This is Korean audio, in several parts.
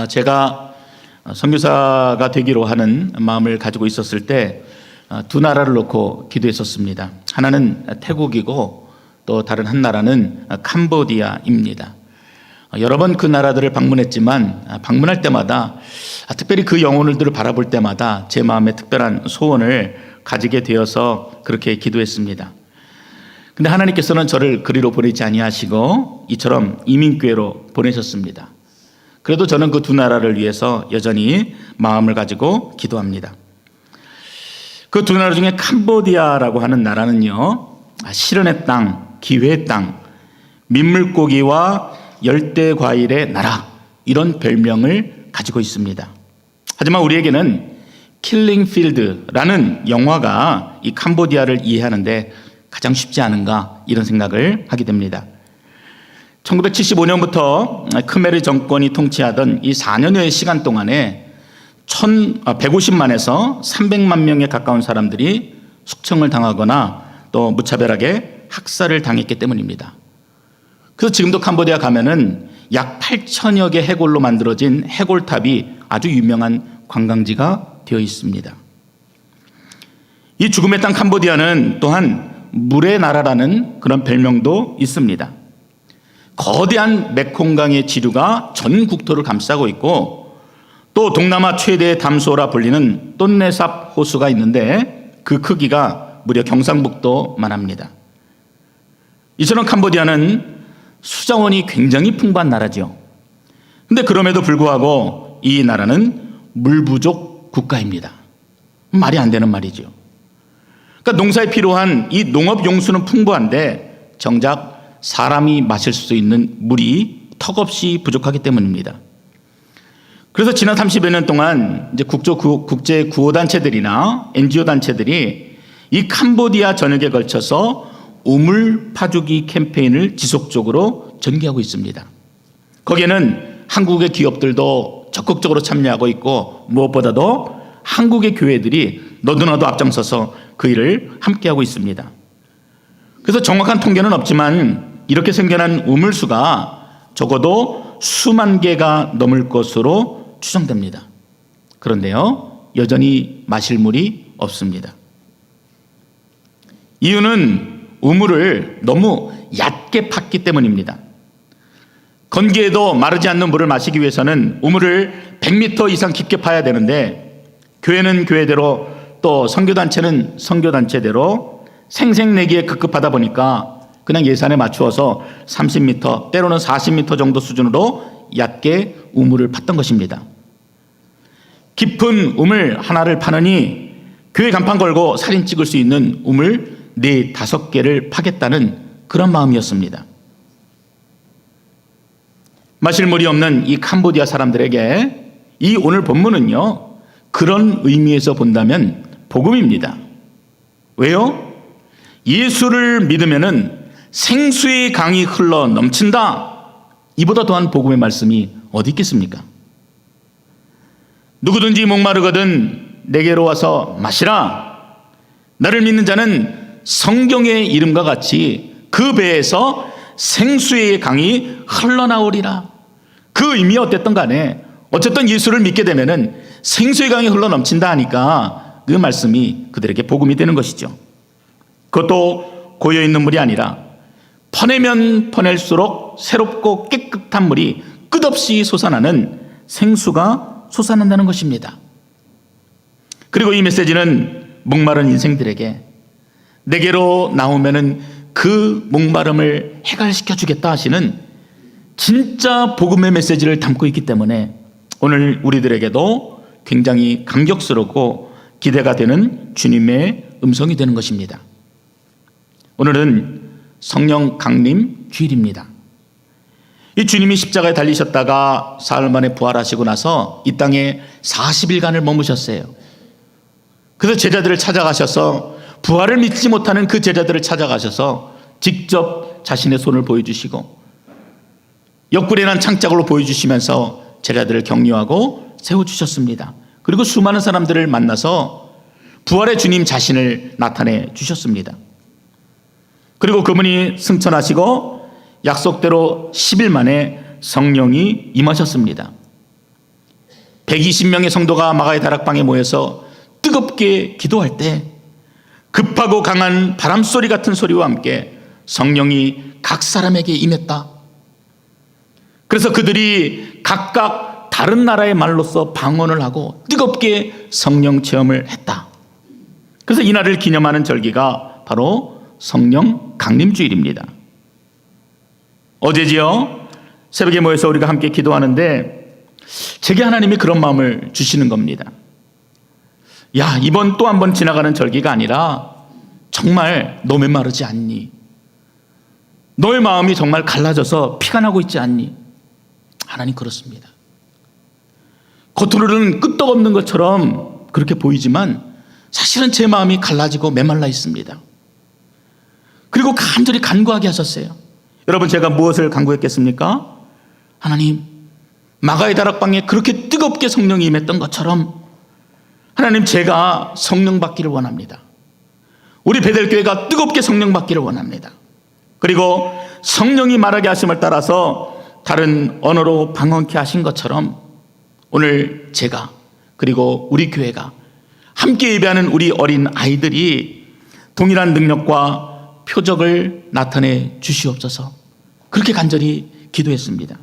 제가 선교사가 되기로 하는 마음을 가지고 있었을 때 두 나라를 놓고 기도했었습니다. 하나는 태국이고 또 다른 한 나라는 캄보디아입니다. 여러 번 그 나라들을 방문했지만 방문할 때마다 특별히 그 영혼들을 바라볼 때마다 제 마음에 특별한 소원을 가지게 되어서 그렇게 기도했습니다. 근데 하나님께서는 저를 그리로 보내지 아니하시고 이처럼 이민교회로 보내셨습니다. 그래도 저는 그 두 나라를 위해서 여전히 마음을 가지고 기도합니다. 그 두 나라 중에 캄보디아라고 하는 나라는요, 실현의 땅, 기회의 땅, 민물고기와 열대과일의 나라, 이런 별명을 가지고 있습니다. 하지만 우리에게는 킬링 필드라는 영화가 이 캄보디아를 이해하는데 가장 쉽지 않은가, 이런 생각을 하게 됩니다. 1975년부터 크메르 정권이 통치하던 이 4년여의 시간 동안에 150만에서 300만 명에 가까운 사람들이 숙청을 당하거나 또 무차별하게 학살을 당했기 때문입니다. 그래서 지금도 캄보디아 가면은 약 8천여 개 해골로 만들어진 해골탑이 아주 유명한 관광지가 되어 있습니다. 이 죽음의 땅 캄보디아는 또한 물의 나라라는 그런 별명도 있습니다. 거대한 메콩강의 지류가 전 국토를 감싸고 있고 또 동남아 최대의 담소라 불리는 똠네삽 호수가 있는데 그 크기가 무려 경상북도만 합니다. 이처럼 캄보디아는 수자원이 굉장히 풍부한 나라죠. 그런데 그럼에도 불구하고 이 나라는 물 부족 국가입니다. 말이 안 되는 말이죠. 그러니까 농사에 필요한 이 농업 용수는 풍부한데 정작 사람이 마실 수 있는 물이 턱없이 부족하기 때문입니다. 그래서 지난 30여 년 동안 이제 국제 구호단체들이나 NGO 단체들이 이 캄보디아 전역에 걸쳐서 우물 파주기 캠페인을 지속적으로 전개하고 있습니다. 거기에는 한국의 기업들도 적극적으로 참여하고 있고 무엇보다도 한국의 교회들이 너도나도 앞장서서 그 일을 함께하고 있습니다. 그래서 정확한 통계는 없지만 이렇게 생겨난 우물수가 적어도 수만 개가 넘을 것으로 추정됩니다. 그런데요, 여전히 마실 물이 없습니다. 이유는 우물을 너무 얕게 팠기 때문입니다. 건기에도 마르지 않는 물을 마시기 위해서는 우물을 100m 이상 깊게 파야 되는데 교회는 교회대로 또 선교단체는 선교단체대로 생색내기에 급급하다 보니까 그냥 예산에 맞추어서 30m 때로는 40m 정도 수준으로 얕게 우물을 팠던 것입니다. 깊은 우물 하나를 파느니 교회 간판 걸고 사진 찍을 수 있는 우물 4-5개를 파겠다는 그런 마음이었습니다. 마실 물이 없는 이 캄보디아 사람들에게 이 오늘 본문은요, 그런 의미에서 본다면 복음입니다. 왜요? 예수를 믿으면은 생수의 강이 흘러 넘친다. 이보다 더한 복음의 말씀이 어디 있겠습니까? 누구든지 목마르거든 내게로 와서 마시라. 나를 믿는 자는 성경의 이름과 같이 그 배에서 생수의 강이 흘러나오리라. 그 의미 어땠던 간에 어쨌든 예수를 믿게 되면은 생수의 강이 흘러 넘친다 하니까 그 말씀이 그들에게 복음이 되는 것이죠. 그것도 고여있는 물이 아니라 퍼내면 퍼낼수록 새롭고 깨끗한 물이 끝없이 솟아나는 생수가 솟아난다는 것입니다. 그리고 이 메시지는 목마른 인생들에게 내게로 나오면은 그 목마름을 해결시켜 주겠다 하시는 진짜 복음의 메시지를 담고 있기 때문에 오늘 우리들에게도 굉장히 감격스럽고 기대가 되는 주님의 음성이 되는 것입니다. 오늘은 성령 강림 주일입니다. 이 주님이 십자가에 달리셨다가 사흘 만에 부활하시고 나서 이 땅에 40일간을 머무셨어요. 그래서 제자들을 찾아가셔서 부활을 믿지 못하는 그 제자들을 찾아가셔서 직접 자신의 손을 보여주시고 옆구리에 난 창자국을 보여주시면서 제자들을 격려하고 세워주셨습니다. 그리고 수많은 사람들을 만나서 부활의 주님 자신을 나타내 주셨습니다. 그리고 그분이 승천하시고 약속대로 10일 만에 성령이 임하셨습니다. 120명의 성도가 마가의 다락방에 모여서 뜨겁게 기도할 때 급하고 강한 바람소리 같은 소리와 함께 성령이 각 사람에게 임했다. 그래서 그들이 각각 다른 나라의 말로서 방언을 하고 뜨겁게 성령 체험을 했다. 그래서 이날을 기념하는 절기가 바로 성령 강림주일입니다. 어제지요, 새벽에 모여서 우리가 함께 기도하는데 제게 하나님이 그런 마음을 주시는 겁니다. 야, 이번 또 한 번 지나가는 절기가 아니라 정말 너 메마르지 않니? 너의 마음이 정말 갈라져서 피가 나고 있지 않니? 하나님 그렇습니다. 겉으로는 끄떡없는 것처럼 그렇게 보이지만 사실은 제 마음이 갈라지고 메말라 있습니다. 그리고 간절히 간구하게 하셨어요. 여러분, 제가 무엇을 간구했겠습니까? 하나님, 마가의 다락방에 그렇게 뜨겁게 성령이 임했던 것처럼 하나님, 제가 성령 받기를 원합니다. 우리 베델교회가 뜨겁게 성령 받기를 원합니다. 그리고 성령이 말하게 하심을 따라서 다른 언어로 방언케 하신 것처럼 오늘 제가 그리고 우리 교회가 함께 예배하는 우리 어린 아이들이 동일한 능력과 표적을 나타내 주시옵소서. 그렇게 간절히 기도했습니다.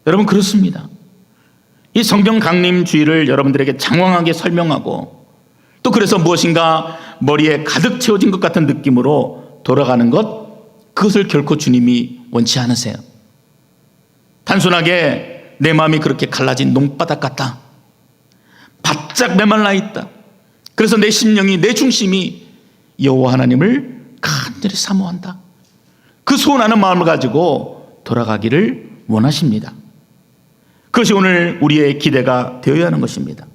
여러분, 그렇습니다. 이 성령 강림 주일을 여러분들에게 장황하게 설명하고 또 그래서 무엇인가 머리에 가득 채워진 것 같은 느낌으로 돌아가는 것, 그것을 결코 주님이 원치 않으세요. 단순하게 내 마음이 그렇게 갈라진 농바닥 같다, 바짝 메말라 있다, 그래서 내 심령이, 내 중심이 여호와 하나님을 간절히 사모한다, 그 소원하는 마음을 가지고 돌아가기를 원하십니다. 그것이 오늘 우리의 기대가 되어야 하는 것입니다.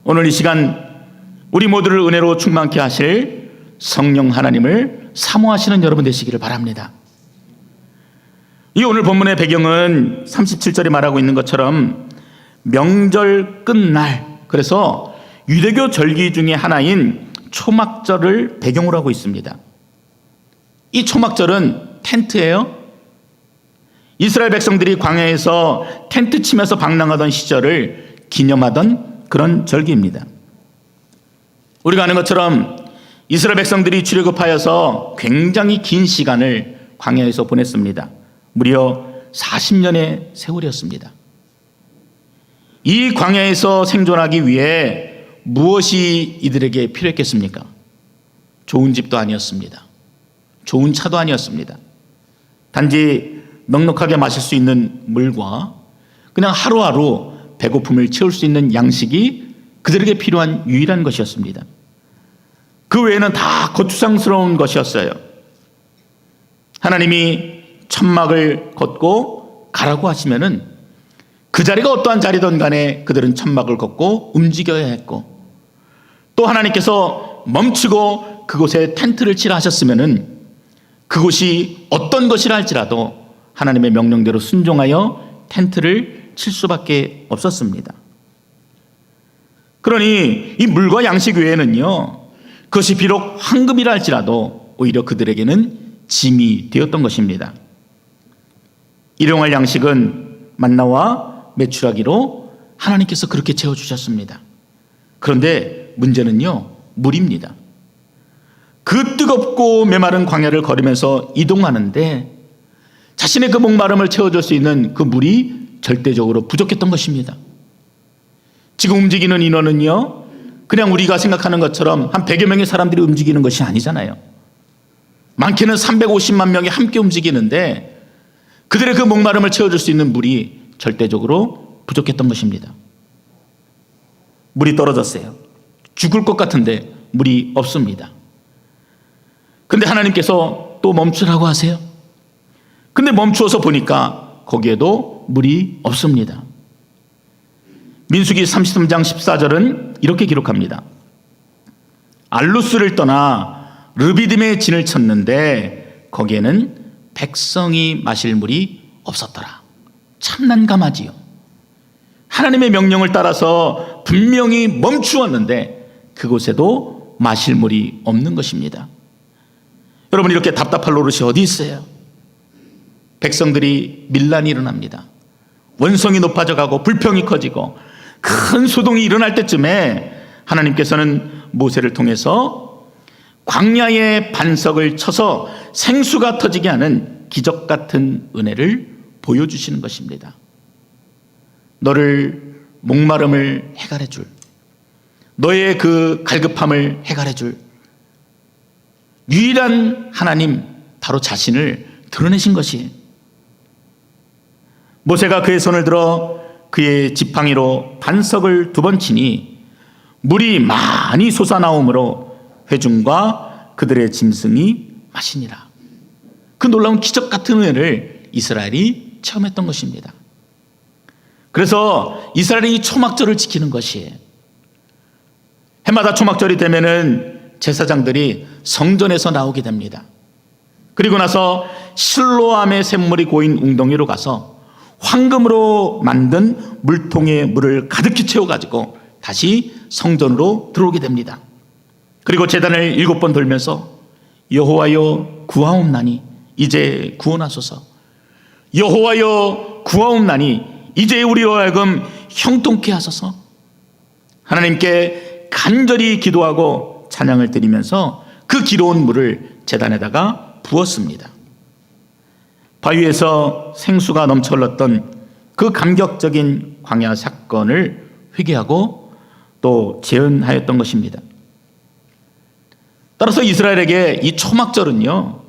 오늘 이 시간 우리 모두를 은혜로 충만케 하실 성령 하나님을 사모하시는 여러분 되시기를 바랍니다. 이 오늘 본문의 배경은 37절에 말하고 있는 것처럼 명절 끝날, 그래서 유대교 절기 중에 하나인 초막절을 배경으로 하고 있습니다. 이 초막절은 텐트예요. 이스라엘 백성들이 광야에서 텐트 치면서 방랑하던 시절을 기념하던 그런 절기입니다. 우리가 아는 것처럼 이스라엘 백성들이 출애굽하여서 굉장히 긴 시간을 광야에서 보냈습니다. 무려 40년의 세월이었습니다. 이 광야에서 생존하기 위해 무엇이 이들에게 필요했겠습니까? 좋은 집도 아니었습니다. 좋은 차도 아니었습니다. 단지 넉넉하게 마실 수 있는 물과 그냥 하루하루 배고픔을 채울 수 있는 양식이 그들에게 필요한 유일한 것이었습니다. 그 외에는 다 거추장스러운 것이었어요. 하나님이 천막을 걷고 가라고 하시면은 그 자리가 어떠한 자리든 간에 그들은 천막을 걷고 움직여야 했고, 또 하나님께서 멈추고 그곳에 텐트를 치라 하셨으면은 그곳이 어떤 것이라 할지라도 하나님의 명령대로 순종하여 텐트를 칠 수밖에 없었습니다. 그러니 이 물과 양식 외에는요, 그것이 비록 황금이라 할지라도 오히려 그들에게는 짐이 되었던 것입니다. 일용할 양식은 만나와 메추라기로 하나님께서 그렇게 채워주셨습니다. 그런데 문제는요, 물입니다. 그 뜨겁고 메마른 광야를 걸으면서 이동하는데 자신의 그 목마름을 채워줄 수 있는 그 물이 절대적으로 부족했던 것입니다. 지금 움직이는 인원은요, 그냥 우리가 생각하는 것처럼 한 100여 명의 사람들이 움직이는 것이 아니잖아요. 많게는 350만 명이 함께 움직이는데 그들의 그 목마름을 채워줄 수 있는 물이 절대적으로 부족했던 것입니다. 물이 떨어졌어요. 죽을 것 같은데 물이 없습니다. 근데 하나님께서 또 멈추라고 하세요. 근데 멈추어서 보니까 거기에도 물이 없습니다. 민수기 33장 14절은 이렇게 기록합니다. 알루스를 떠나 르비딤에 진을 쳤는데 거기에는 백성이 마실 물이 없었더라. 참 난감하지요. 하나님의 명령을 따라서 분명히 멈추었는데 그곳에도 마실 물이 없는 것입니다. 여러분, 이렇게 답답할 노릇이 어디 있어요? 백성들이 밀란이 일어납니다. 원성이 높아져 가고 불평이 커지고 큰 소동이 일어날 때쯤에 하나님께서는 모세를 통해서 광야의 반석을 쳐서 생수가 터지게 하는 기적 같은 은혜를 보여주시는 것입니다. 너를 목마름을 해결해 줄, 너의 그 갈급함을 해결해 줄 유일한 하나님, 바로 자신을 드러내신 것이에요. 모세가 그의 손을 들어 그의 지팡이로 반석을 2번 치니 물이 많이 솟아나오므로 회중과 그들의 짐승이 마시니라. 그 놀라운 기적 같은 은혜를 이스라엘이 체험했던 것입니다. 그래서 이스라엘이 초막절을 지키는 것이에요. 해마다 초막절이 되면은 제사장들이 성전에서 나오게 됩니다. 그리고 나서 실로암의 샘물이 고인 웅덩이로 가서 황금으로 만든 물통에 물을 가득히 채워가지고 다시 성전으로 들어오게 됩니다. 그리고 제단을 7번 돌면서 여호와여 구하옵나니 이제 구원하소서, 여호와여 구하옵나니 이제 우리로 하여금 형통케 하소서, 하나님께 간절히 기도하고 찬양을 드리면서 그 기로운 물을 제단에다가 부었습니다. 바위에서 생수가 넘쳐 흘렀던 그 감격적인 광야 사건을 회개하고 또 재현하였던 것입니다. 따라서 이스라엘에게 이 초막절은요,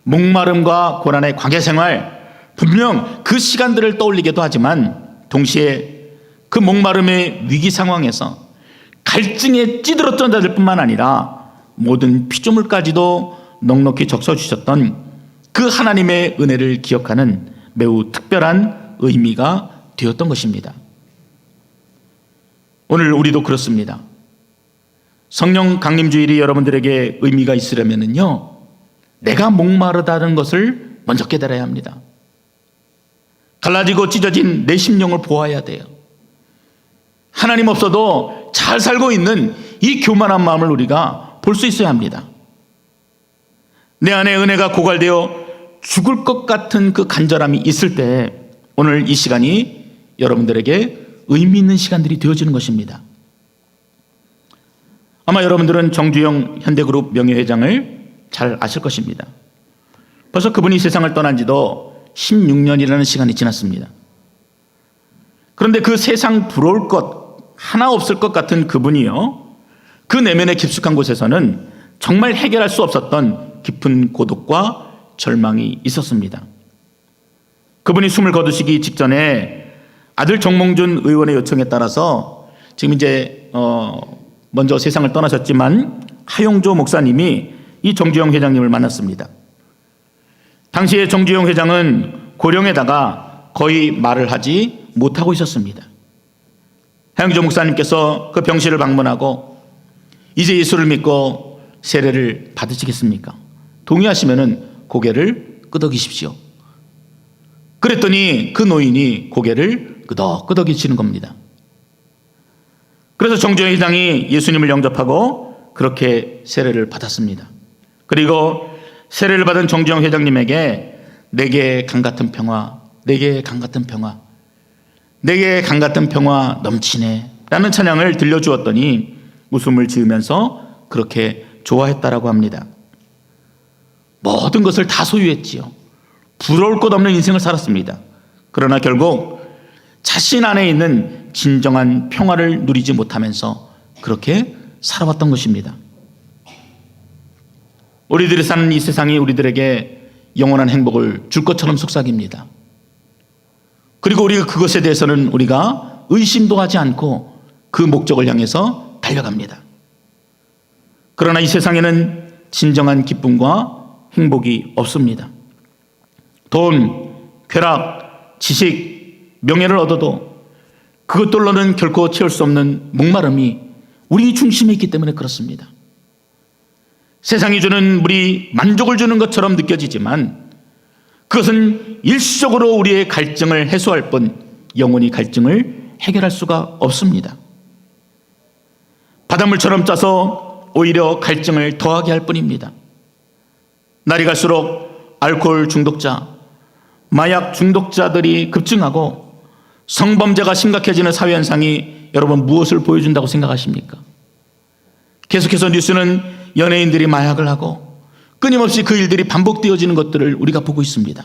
목마름과 고난의 광야 생활, 분명 그 시간들을 떠올리기도 하지만 동시에 그 목마름의 위기 상황에서 갈증에 찌들었던 자들 뿐만 아니라 모든 피조물까지도 넉넉히 적셔주셨던 그 하나님의 은혜를 기억하는 매우 특별한 의미가 되었던 것입니다. 오늘 우리도 그렇습니다. 성령 강림주일이 여러분들에게 의미가 있으려면요, 내가 목마르다는 것을 먼저 깨달아야 합니다. 갈라지고 찢어진 내 심령을 보아야 돼요. 하나님 없어도 잘 살고 있는 이 교만한 마음을 우리가 볼 수 있어야 합니다. 내 안에 은혜가 고갈되어 죽을 것 같은 그 간절함이 있을 때 오늘 이 시간이 여러분들에게 의미 있는 시간들이 되어지는 것입니다. 아마 여러분들은 정주영 현대그룹 명예회장을 잘 아실 것입니다. 벌써 그분이 세상을 떠난 지도 16년이라는 시간이 지났습니다. 그런데 그 세상 부러울 것 하나 없을 것 같은 그분이요, 그 내면의 깊숙한 곳에서는 정말 해결할 수 없었던 깊은 고독과 절망이 있었습니다. 그분이 숨을 거두시기 직전에 아들 정몽준 의원의 요청에 따라서 지금 이제 먼저 세상을 떠나셨지만 하용조 목사님이 이 정주영 회장님을 만났습니다. 당시에 정주영 회장은 고령에다가 거의 말을 하지 못하고 있었습니다. 하용조 목사님께서 그 병실을 방문하고 이제 예수를 믿고 세례를 받으시겠습니까? 동의하시면은 고개를 끄덕이십시오. 그랬더니 그 노인이 고개를 끄덕끄덕이시는 겁니다. 그래서 정주영 회장이 예수님을 영접하고 그렇게 세례를 받았습니다. 그리고 세례를 받은 정주영 회장님에게 내게 강 같은 평화, 내게 강 같은 평화, 내게 강 같은 평화 넘치네 라는 찬양을 들려주었더니 웃음을 지으면서 그렇게 좋아했다라고 합니다. 모든 것을 다 소유했지요. 부러울 것 없는 인생을 살았습니다. 그러나 결국 자신 안에 있는 진정한 평화를 누리지 못하면서 그렇게 살아왔던 것입니다. 우리들이 사는 이 세상이 우리들에게 영원한 행복을 줄 것처럼 속삭입니다. 그리고 우리가 그것에 대해서는 우리가 의심도 하지 않고 그 목적을 향해서 달려갑니다. 그러나 이 세상에는 진정한 기쁨과 행복이 없습니다. 돈, 쾌락, 지식, 명예를 얻어도 그것들로는 결코 채울 수 없는 목마름이 우리 중심에 있기 때문에 그렇습니다. 세상이 주는 우리 만족을 주는 것처럼 느껴지지만 그것은 일시적으로 우리의 갈증을 해소할 뿐 영원히 갈증을 해결할 수가 없습니다. 바닷물처럼 짜서 오히려 갈증을 더하게 할 뿐입니다. 날이 갈수록 알코올 중독자, 마약 중독자들이 급증하고 성범죄가 심각해지는 사회 현상이 여러분 무엇을 보여준다고 생각하십니까? 계속해서 뉴스는 연예인들이 마약을 하고 끊임없이 그 일들이 반복되어지는 것들을 우리가 보고 있습니다.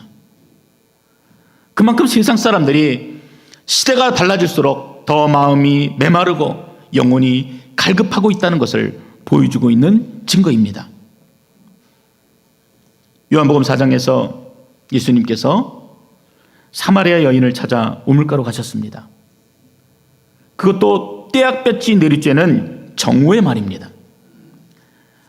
그만큼 세상 사람들이 시대가 달라질수록 더 마음이 메마르고 영혼이 갈급하고 있다는 것을 보여주고 있는 증거입니다. 요한복음 4장에서 예수님께서 사마리아 여인을 찾아 우물가로 가셨습니다. 그것도 떼약볕이 내리쬐는 정오의 말입니다.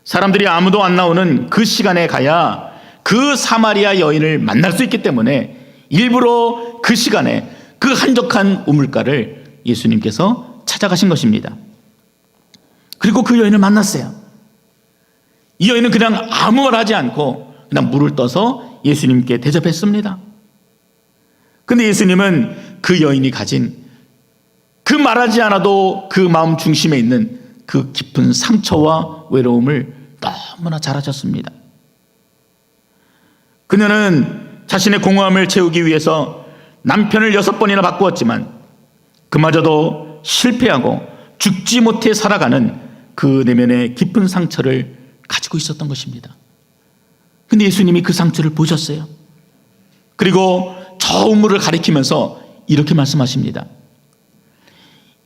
사람들이 아무도 안 나오는 그 시간에 가야 그 사마리아 여인을 만날 수 있기 때문에 일부러 그 시간에 그 한적한 우물가를 예수님께서 찾아가신 것입니다. 그리고 그 여인을 만났어요. 이 여인은 그냥 아무 말 하지 않고 그냥 물을 떠서 예수님께 대접했습니다. 근데 예수님은 그 여인이 가진 그 말하지 않아도 그 마음 중심에 있는 그 깊은 상처와 외로움을 너무나 잘 아셨습니다. 그녀는 자신의 공허함을 채우기 위해서 남편을 6번이나 바꾸었지만 그마저도 실패하고 죽지 못해 살아가는 그 내면의 깊은 상처를 가지고 있었던 것입니다. 근데 예수님이 그 상처를 보셨어요. 그리고 저 우물을 가리키면서 이렇게 말씀하십니다.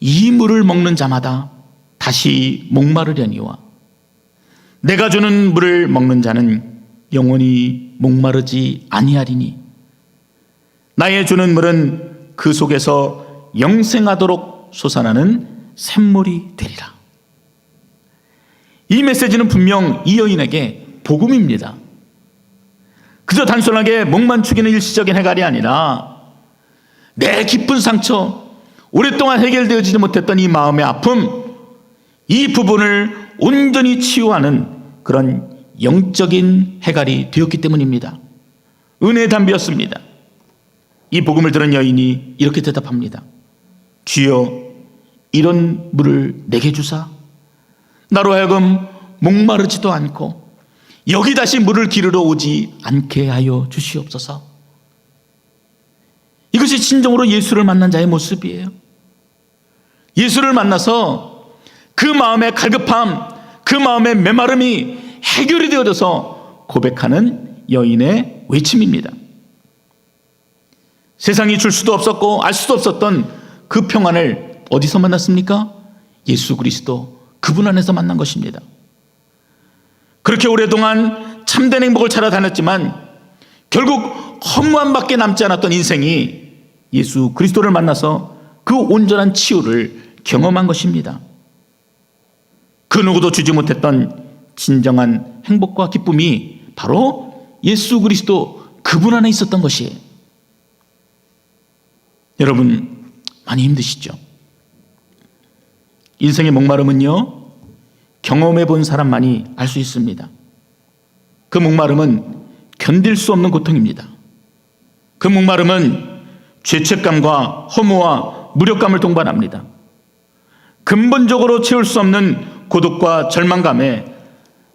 이 물을 먹는 자마다 다시 목마르려니와 내가 주는 물을 먹는 자는 영원히 목마르지 아니하리니 나의 주는 물은 그 속에서 영생하도록 솟아나는 샘물이 되리라. 이 메시지는 분명 이 여인에게 복음입니다. 그저 단순하게 목만 축이는 일시적인 해갈이 아니라 내 깊은 상처, 오랫동안 해결되어지지 못했던 이 마음의 아픔, 이 부분을 온전히 치유하는 그런 영적인 해갈이 되었기 때문입니다. 은혜의 담비였습니다. 이 복음을 들은 여인이 이렇게 대답합니다. 주여, 이런 물을 내게 주사 나로 하여금 목마르지도 않고 여기 다시 물을 기르러 오지 않게 하여 주시옵소서. 이것이 진정으로 예수를 만난 자의 모습이에요. 예수를 만나서 그 마음의 갈급함, 그 마음의 메마름이 해결이 되어져서 고백하는 여인의 외침입니다. 세상이 줄 수도 없었고 알 수도 없었던 그 평안을 어디서 만났습니까? 예수 그리스도 그분 안에서 만난 것입니다. 그렇게 오랫동안 참된 행복을 찾아다녔지만 결국 허무함밖에 남지 않았던 인생이 예수 그리스도를 만나서 그 온전한 치유를 경험한 것입니다. 그 누구도 주지 못했던 진정한 행복과 기쁨이 바로 예수 그리스도 그분 안에 있었던 것이에요. 여러분 많이 힘드시죠? 인생의 목마름은요, 경험해 본 사람만이 알 수 있습니다. 그 목마름은 견딜 수 없는 고통입니다. 그 목마름은 죄책감과 허무와 무력감을 동반합니다. 근본적으로 채울 수 없는 고독과 절망감에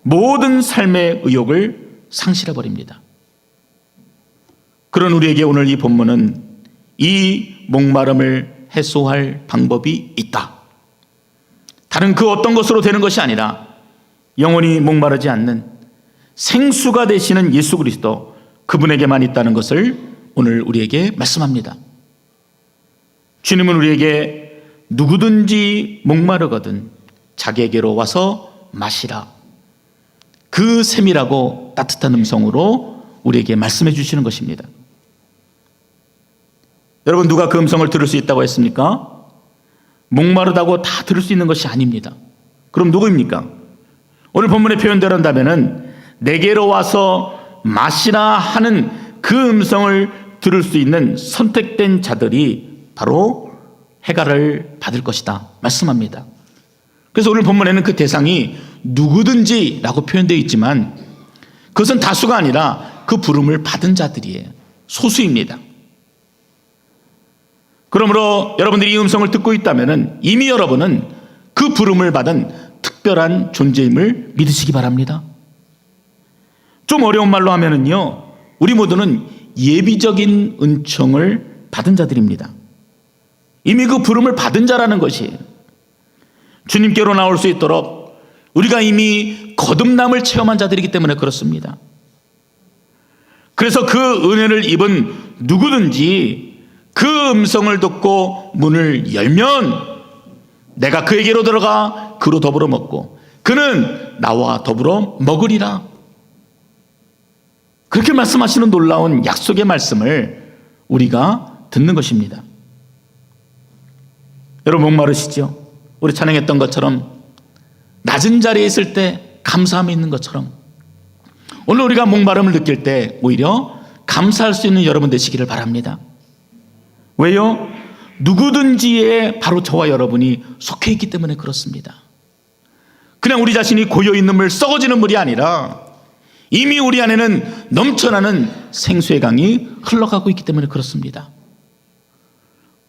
모든 삶의 의욕을 상실해버립니다. 그런 우리에게 오늘 이 본문은 이 목마름을 해소할 방법이 있다. 다른 그 어떤 것으로 되는 것이 아니라 영원히 목마르지 않는 생수가 되시는 예수 그리스도, 그분에게만 있다는 것을 오늘 우리에게 말씀합니다. 주님은 우리에게 누구든지 목마르거든 자기에게로 와서 마시라, 그 세밀하고 따뜻한 음성으로 우리에게 말씀해 주시는 것입니다. 여러분, 누가 그 음성을 들을 수 있다고 했습니까? 목마르다고 다 들을 수 있는 것이 아닙니다. 그럼 누구입니까? 오늘 본문의 표현대로 한다면 내게로 와서 마시라 하는 그 음성을 들을 수 있는 선택된 자들이 바로 해갈을 받을 것이다 말씀합니다. 그래서 오늘 본문에는 그 대상이 누구든지라고 표현되어 있지만 그것은 다수가 아니라 그 부름을 받은 자들이에요. 소수입니다. 그러므로 여러분들이 이 음성을 듣고 있다면 이미 여러분은 그 부름을 받은 특별한 존재임을 믿으시기 바랍니다. 좀 어려운 말로 하면은요, 우리 모두는 예비적인 은총을 받은 자들입니다. 이미 그 부름을 받은 자라는 것이에요. 주님께로 나올 수 있도록 우리가 이미 거듭남을 체험한 자들이기 때문에 그렇습니다. 그래서 그 은혜를 입은 누구든지 그 음성을 듣고 문을 열면 내가 그에게로 들어가 그로 더불어 먹고 그는 나와 더불어 먹으리라. 그렇게 말씀하시는 놀라운 약속의 말씀을 우리가 듣는 것입니다. 여러분 목마르시죠? 우리 찬양했던 것처럼 낮은 자리에 있을 때 감사함이 있는 것처럼 오늘 우리가 목마름을 느낄 때 오히려 감사할 수 있는 여러분 되시기를 바랍니다. 왜요? 누구든지에 바로 저와 여러분이 속해 있기 때문에 그렇습니다. 그냥 우리 자신이 고여있는 물, 썩어지는 물이 아니라 이미 우리 안에는 넘쳐나는 생수의 강이 흘러가고 있기 때문에 그렇습니다.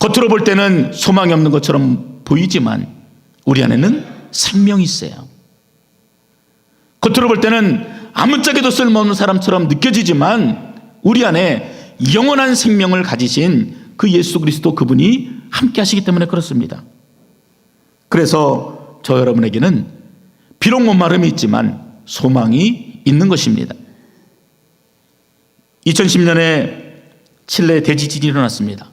겉으로 볼 때는 소망이 없는 것처럼 보이지만 우리 안에는 생명이 있어요. 겉으로 볼 때는 아무짝에도 쓸모없는 사람처럼 느껴지지만 우리 안에 영원한 생명을 가지신 그 예수 그리스도 그분이 함께 하시기 때문에 그렇습니다. 그래서 저 여러분에게는 비록 목마름이 있지만 소망이 있는 것입니다. 2010년에 칠레 대지진이 일어났습니다.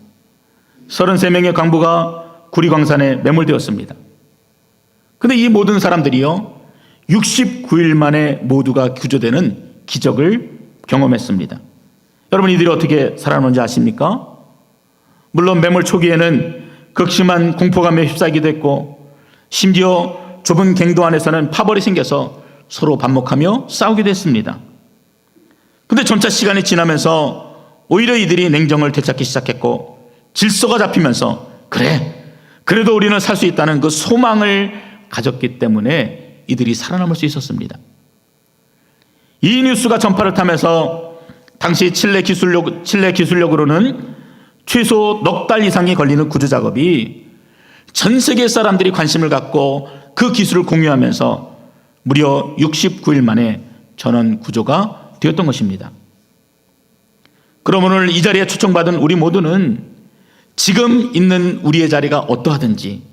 33명의 강부가 구리광산에 매몰되었습니다. 그런데 이 모든 사람들이요 69일 만에 모두가 구조되는 기적을 경험했습니다. 여러분 이들이 어떻게 살아남은지 아십니까? 물론 매몰 초기에는 극심한 공포감에 휩싸이기도 했고 심지어 좁은 갱도 안에서는 파벌이 생겨서 서로 반목하며 싸우기도 했습니다. 그런데 점차 시간이 지나면서 오히려 이들이 냉정을 되찾기 시작했고 질서가 잡히면서 그래도 우리는 살 수 있다는 그 소망을 가졌기 때문에 이들이 살아남을 수 있었습니다. 이 뉴스가 전파를 타면서 당시 칠레 기술력으로는 최소 넉 달 이상이 걸리는 구조 작업이 전 세계 사람들이 관심을 갖고 그 기술을 공유하면서 무려 69일 만에 전원 구조가 되었던 것입니다. 그럼 오늘 이 자리에 초청받은 우리 모두는 지금 있는 우리의 자리가 어떠하든지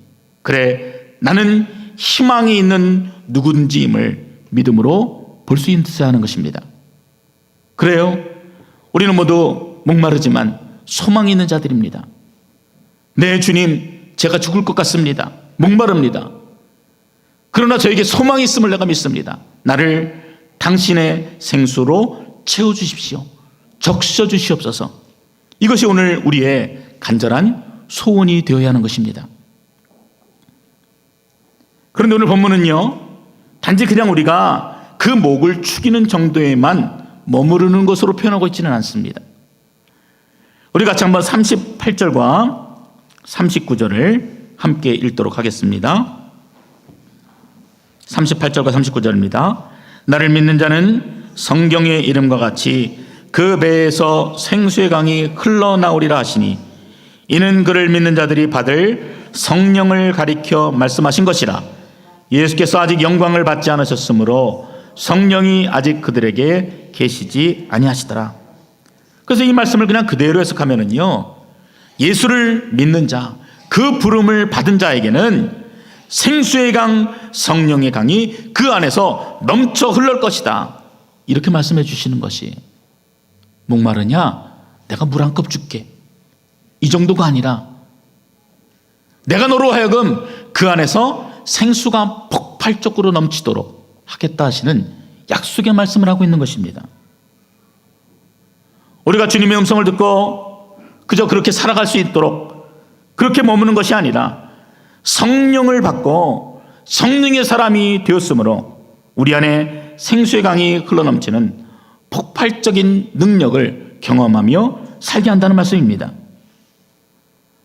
나는 희망이 있는 누구든지임을 믿음으로 볼 수 있어야 하는 것입니다. 그래요. 우리는 모두 목마르지만 소망이 있는 자들입니다. 네 주님, 제가 죽을 것 같습니다. 목마릅니다. 그러나 저에게 소망이 있음을 내가 믿습니다. 나를 당신의 생수로 채워주십시오. 적셔주시옵소서. 이것이 오늘 우리의 간절한 소원이 되어야 하는 것입니다. 그런데 오늘 본문은요 단지 그냥 우리가 그 목을 축이는 정도에만 머무르는 것으로 표현하고 있지는 않습니다. 우리 같이 한번 38절과 39절을 함께 읽도록 하겠습니다. 38절과 39절입니다. 나를 믿는 자는 성경의 이름과 같이 그 배에서 생수의 강이 흘러나오리라 하시니 이는 그를 믿는 자들이 받을 성령을 가리켜 말씀하신 것이라. 예수께서 아직 영광을 받지 않으셨으므로 성령이 아직 그들에게 계시지 아니하시더라. 그래서 이 말씀을 그냥 그대로 해석하면은요 예수를 믿는 자, 그 부름을 받은 자에게는 생수의 강, 성령의 강이 그 안에서 넘쳐 흘러올 것이다. 이렇게 말씀해 주시는 것이, 목마르냐? 내가 물 한 컵 줄게. 이 정도가 아니라 내가 너로 하여금 그 안에서 생수가 폭발적으로 넘치도록 하겠다 하시는 약속의 말씀을 하고 있는 것입니다. 우리가 주님의 음성을 듣고 그저 그렇게 살아갈 수 있도록 그렇게 머무는 것이 아니라 성령을 받고 성령의 사람이 되었으므로 우리 안에 생수의 강이 흘러넘치는 폭발적인 능력을 경험하며 살게 한다는 말씀입니다.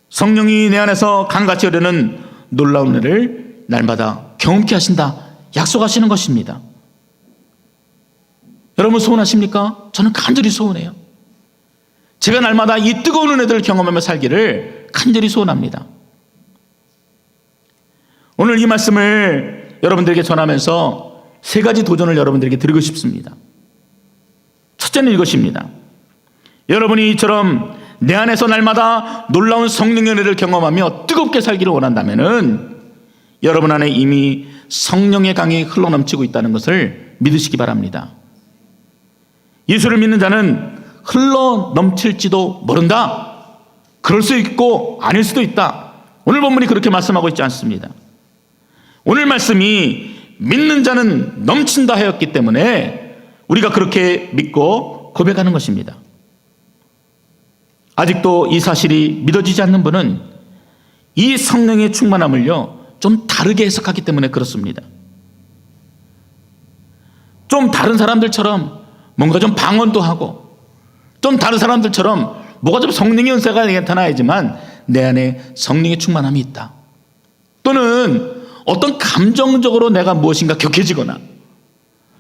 성령이 내 안에서 강같이 흐르는 놀라운 은혜를 날마다 경험케 하신다 약속하시는 것입니다. 여러분 소원하십니까? 저는 간절히 소원해요. 제가 날마다 이 뜨거운 은혜들을 경험하며 살기를 간절히 소원합니다. 오늘 이 말씀을 여러분들에게 전하면서 세 가지 도전을 여러분들에게 드리고 싶습니다. 첫째는 이것입니다. 여러분이 이처럼 내 안에서 날마다 놀라운 성령의 은혜를 경험하며 뜨겁게 살기를 원한다면은 여러분 안에 이미 성령의 강이 흘러넘치고 있다는 것을 믿으시기 바랍니다. 예수를 믿는 자는 흘러넘칠지도 모른다. 그럴 수 있고 아닐 수도 있다. 오늘 본문이 그렇게 말씀하고 있지 않습니다. 오늘 말씀이 믿는 자는 넘친다 하였기 때문에 우리가 그렇게 믿고 고백하는 것입니다. 아직도 이 사실이 믿어지지 않는 분은 이 성령의 충만함을요 좀 다르게 해석하기 때문에 그렇습니다. 좀 다른 사람들처럼 뭔가 좀 방언도 하고 좀 다른 사람들처럼 뭐가 좀 성령의 은사가 나타나야지만 내 안에 성령의 충만함이 있다. 또는 어떤 감정적으로 내가 무엇인가 격해지거나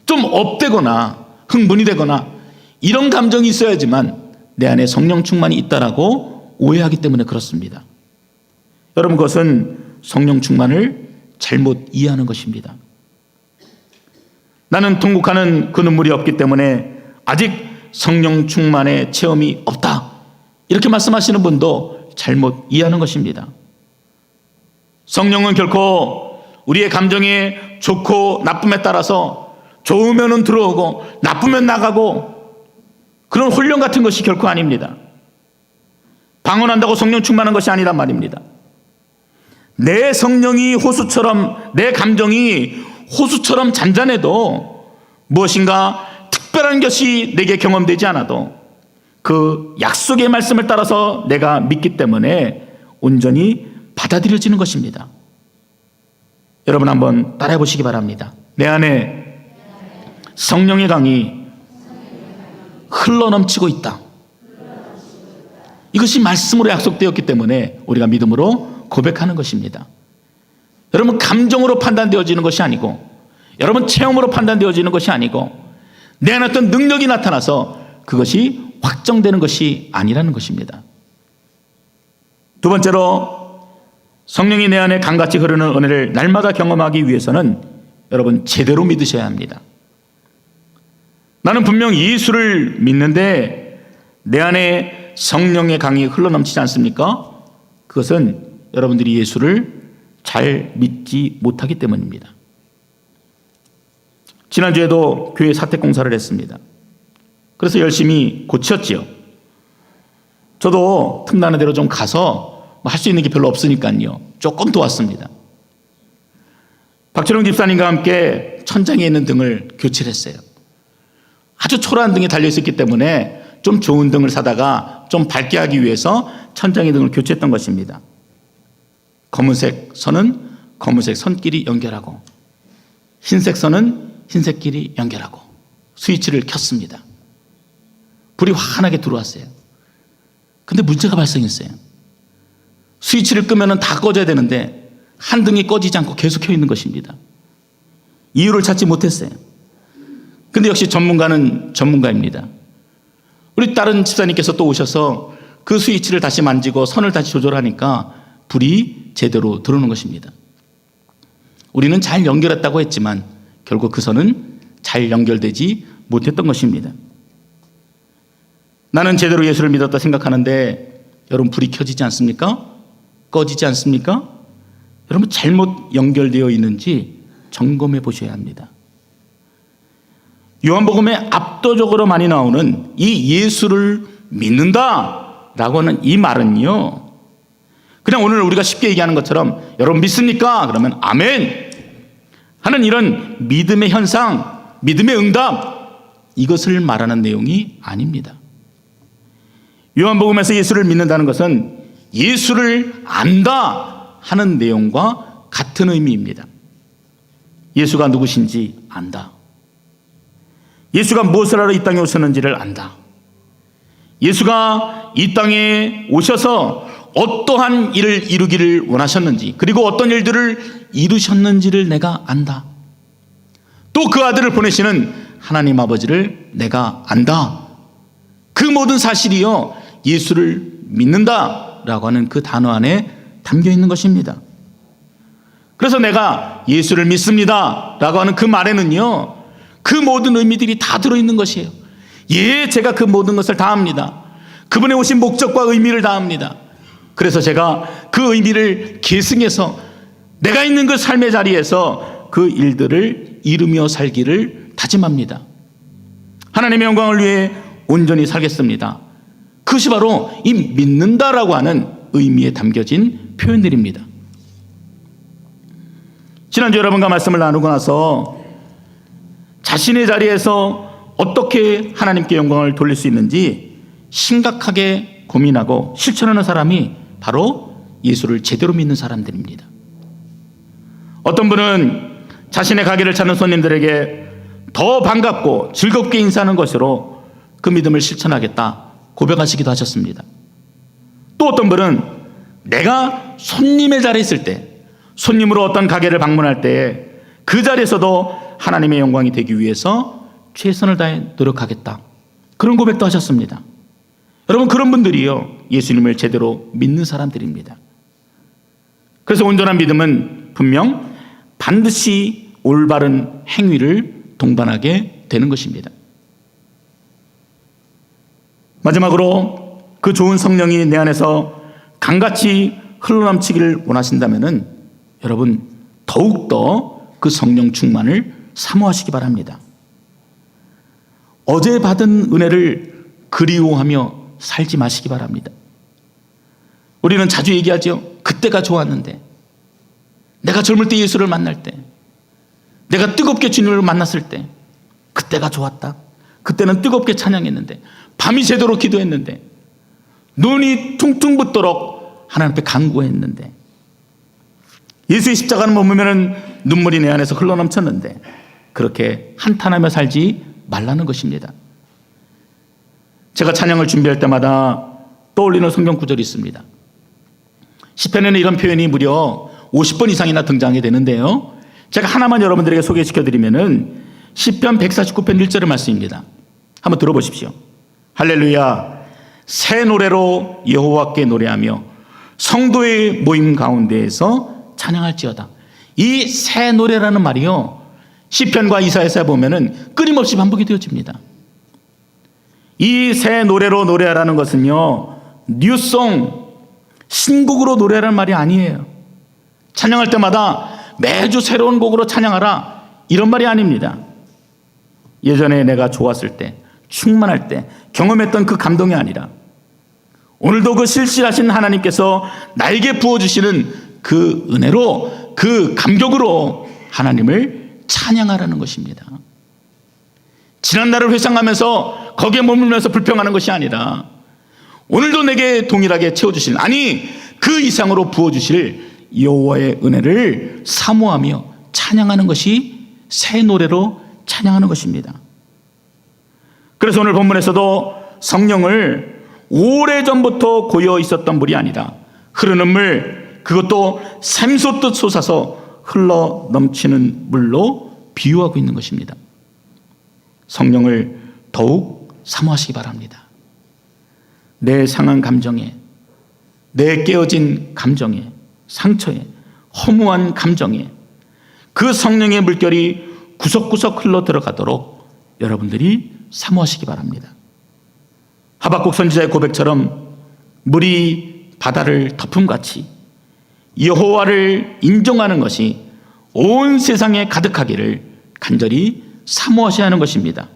좀 업되거나 흥분이 되거나 이런 감정이 있어야지만 내 안에 성령 충만이 있다라고 오해하기 때문에 그렇습니다. 여러분, 그것은 성령 충만을 잘못 이해하는 것입니다. 나는 통곡하는 그 눈물이 없기 때문에 아직 성령 충만의 체험이 없다, 이렇게 말씀하시는 분도 잘못 이해하는 것입니다. 성령은 결코 우리의 감정에 좋고 나쁨에 따라서 좋으면 들어오고 나쁘면 나가고 그런 훈련 같은 것이 결코 아닙니다. 방언한다고 성령 충만한 것이 아니란 말입니다. 내 성령이 호수처럼, 내 감정이 호수처럼 잔잔해도 무엇인가 특별한 것이 내게 경험되지 않아도 그 약속의 말씀을 따라서 내가 믿기 때문에 온전히 받아들여지는 것입니다. 여러분 한번 따라해 보시기 바랍니다. 내 안에 성령의 강이 흘러넘치고 있다. 이것이 말씀으로 약속되었기 때문에 우리가 믿음으로 고백하는 것입니다. 여러분, 감정으로 판단되어지는 것이 아니고, 여러분 체험으로 판단되어지는 것이 아니고, 내 안에 어떤 능력이 나타나서 그것이 확정되는 것이 아니라는 것입니다. 두 번째로, 성령이 내 안에 강같이 흐르는 은혜를 날마다 경험하기 위해서는 여러분 제대로 믿으셔야 합니다. 나는 분명 예수를 믿는데 내 안에 성령의 강이 흘러넘치지 않습니까? 그것은 여러분들이 예수를 잘 믿지 못하기 때문입니다. 지난주에도 교회 사택공사를 했습니다. 그래서 열심히 고쳤지요. 저도 틈나는 대로 좀 가서 할 수 있는 게 별로 없으니까요, 조금 도왔습니다. 박철웅 집사님과 함께 천장에 있는 등을 교체를 했어요. 아주 초라한 등이 달려있었기 때문에 좀 좋은 등을 사다가 좀 밝게 하기 위해서 천장의 등을 교체했던 것입니다. 검은색 선은 검은색 선끼리 연결하고, 흰색 선은 흰색끼리 연결하고 스위치를 켰습니다. 불이 환하게 들어왔어요. 근데 문제가 발생했어요. 스위치를 끄면 다 꺼져야 되는데 한 등이 꺼지지 않고 계속 켜 있는 것입니다. 이유를 찾지 못했어요. 근데 역시 전문가는 전문가입니다. 우리 다른 집사님께서 또 오셔서 그 스위치를 다시 만지고 선을 다시 조절하니까 불이 제대로 들어오는 것입니다. 우리는 잘 연결했다고 했지만 결국 그 선은 잘 연결되지 못했던 것입니다. 나는 제대로 예수를 믿었다 생각하는데 여러분, 불이 켜지지 않습니까? 꺼지지 않습니까? 여러분, 잘못 연결되어 있는지 점검해 보셔야 합니다. 요한복음에 압도적으로 많이 나오는 이 예수를 믿는다라고 하는 이 말은요, 그냥 오늘 우리가 쉽게 얘기하는 것처럼 여러분 믿습니까? 그러면 아멘 하는 이런 믿음의 현상, 믿음의 응답, 이것을 말하는 내용이 아닙니다. 요한복음에서 예수를 믿는다는 것은 예수를 안다 하는 내용과 같은 의미입니다. 예수가 누구신지 안다. 예수가 무엇을 하러 이 땅에 오셨는지를 안다. 예수가 이 땅에 오셔서 어떠한 일을 이루기를 원하셨는지, 그리고 어떤 일들을 이루셨는지를 내가 안다. 또 그 아들을 보내시는 하나님 아버지를 내가 안다. 그 모든 사실이요, 예수를 믿는다라고 하는 그 단어 안에 담겨 있는 것입니다. 그래서 내가 예수를 믿습니다 라고 하는 그 말에는요, 그 모든 의미들이 다 들어있는 것이에요. 예, 제가 그 모든 것을 다 합니다. 그분의 오신 목적과 의미를 다합니다. 그래서 제가 그 의미를 계승해서 내가 있는 그 삶의 자리에서 그 일들을 이루며 살기를 다짐합니다. 하나님의 영광을 위해 온전히 살겠습니다. 그것이 바로 이 믿는다라고 하는 의미에 담겨진 표현들입니다. 지난주 여러분과 말씀을 나누고 나서 자신의 자리에서 어떻게 하나님께 영광을 돌릴 수 있는지 심각하게 고민하고 실천하는 사람이 바로 예수를 제대로 믿는 사람들입니다. 어떤 분은 자신의 가게를 찾는 손님들에게 더 반갑고 즐겁게 인사하는 것으로 그 믿음을 실천하겠다 고백하시기도 하셨습니다. 또 어떤 분은 내가 손님의 자리에 있을 때, 손님으로 어떤 가게를 방문할 때 그 자리에서도 하나님의 영광이 되기 위해서 최선을 다해 노력하겠다, 그런 고백도 하셨습니다. 여러분, 그런 분들이요 예수님을 제대로 믿는 사람들입니다. 그래서 온전한 믿음은 분명 반드시 올바른 행위를 동반하게 되는 것입니다. 마지막으로 그 좋은 성령이 내 안에서 강같이 흘러넘치기를 원하신다면 여러분 더욱더 그 성령 충만을 사모하시기 바랍니다. 어제 받은 은혜를 그리워하며 살지 마시기 바랍니다. 우리는 자주 얘기하죠. 그때가 좋았는데, 내가 젊을 때 예수를 만날 때, 내가 뜨겁게 주님을 만났을 때 그때가 좋았다. 그때는 뜨겁게 찬양했는데, 밤이 새도록 기도했는데, 눈이 퉁퉁 붓도록 하나님 앞에 간구했는데, 예수의 십자가는 머무면 눈물이 내 안에서 흘러넘쳤는데, 그렇게 한탄하며 살지 말라는 것입니다. 제가 찬양을 준비할 때마다 떠올리는 성경 구절이 있습니다. 시편에는 이런 표현이 무려 50번 이상이나 등장하게 되는데요, 제가 하나만 여러분들에게 소개시켜드리면은 시편 149편 1절의 말씀입니다. 한번 들어보십시오. 할렐루야, 새 노래로 여호와께 노래하며 성도의 모임 가운데에서 찬양할지어다. 이 새 노래라는 말이요 시편과 이사야서에 보면은 끊임없이 반복이 되어집니다. 이 새 노래로 노래하라는 것은요 뉴송, 신곡으로 노래하라는 말이 아니에요. 찬양할 때마다 매주 새로운 곡으로 찬양하라, 이런 말이 아닙니다. 예전에 내가 좋았을 때, 충만할 때 경험했던 그 감동이 아니라 오늘도 그 실실하신 하나님께서 나에게 부어주시는 그 은혜로, 그 감격으로 하나님을 찬양하라는 것입니다. 지난 날을 회상하면서 거기에 머물면서 불평하는 것이 아니라 오늘도 내게 동일하게 채워주실, 아니 그 이상으로 부어주실 여호와의 은혜를 사모하며 찬양하는 것이 새 노래로 찬양하는 것입니다. 그래서 오늘 본문에서도 성령을 오래전부터 고여 있었던 물이 아니라 흐르는 물, 그것도 샘솟듯 솟아서 흘러 넘치는 물로 비유하고 있는 것입니다. 성령을 더욱 사모하시기 바랍니다. 내 상한 감정에, 내 깨어진 감정에, 상처에, 허무한 감정에 그 성령의 물결이 구석구석 흘러 들어가도록 여러분들이 사모하시기 바랍니다. 하박국 선지자의 고백처럼 물이 바다를 덮음같이 여호와를 인정하는 것이 온 세상에 가득하기를 간절히 사모하셔야 하는 것입니다.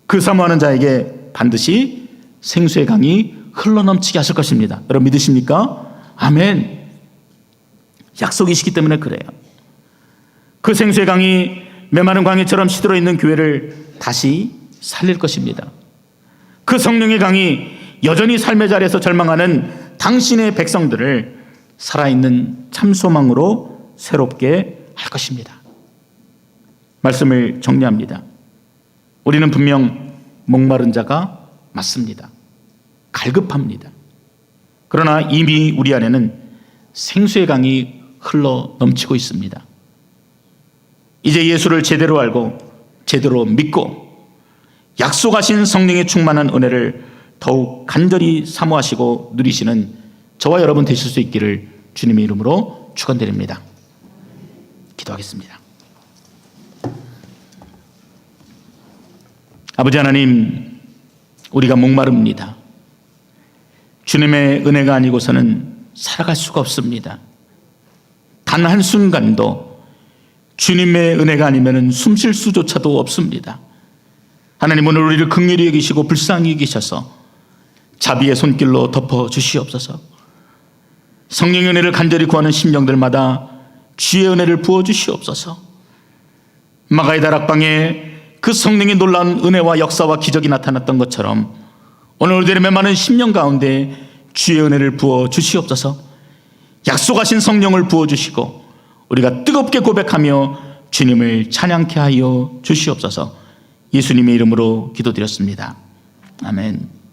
그 사모하는 자에게 반드시 생수의 강이 흘러넘치게 하실 것입니다. 여러분 믿으십니까? 아멘. 약속이시기 때문에 그래요. 그 생수의 강이 메마른 광야처럼 시들어 있는 교회를 다시 살릴 것입니다. 그 성령의 강이 여전히 삶의 자리에서 절망하는 당신의 백성들을 살아있는 참소망으로 새롭게 할 것입니다. 말씀을 정리합니다. 우리는 분명 목마른 자가 맞습니다. 갈급합니다. 그러나 이미 우리 안에는 생수의 강이 흘러 넘치고 있습니다. 이제 예수를 제대로 알고 제대로 믿고 약속하신 성령의 충만한 은혜를 더욱 간절히 사모하시고 누리시는 저와 여러분 되실 수 있기를 주님의 이름으로 축원드립니다. 기도하겠습니다. 아버지 하나님, 우리가 목마릅니다. 주님의 은혜가 아니고서는 살아갈 수가 없습니다. 단 한순간도 주님의 은혜가 아니면 숨 쉴 수조차도 없습니다. 하나님은 우리를 긍휼히 여기시고 불쌍히 여기셔서 자비의 손길로 덮어 주시옵소서. 성령의 은혜를 간절히 구하는 심령들마다 주의 은혜를 부어 주시옵소서. 마가의 다락방에 그 성령의 놀라운 은혜와 역사와 기적이 나타났던 것처럼 오늘 우리들의 많은 심령 가운데 주의 은혜를 부어 주시옵소서. 약속하신 성령을 부어 주시고 우리가 뜨겁게 고백하며 주님을 찬양케 하여 주시옵소서. 예수님의 이름으로 기도드렸습니다. 아멘.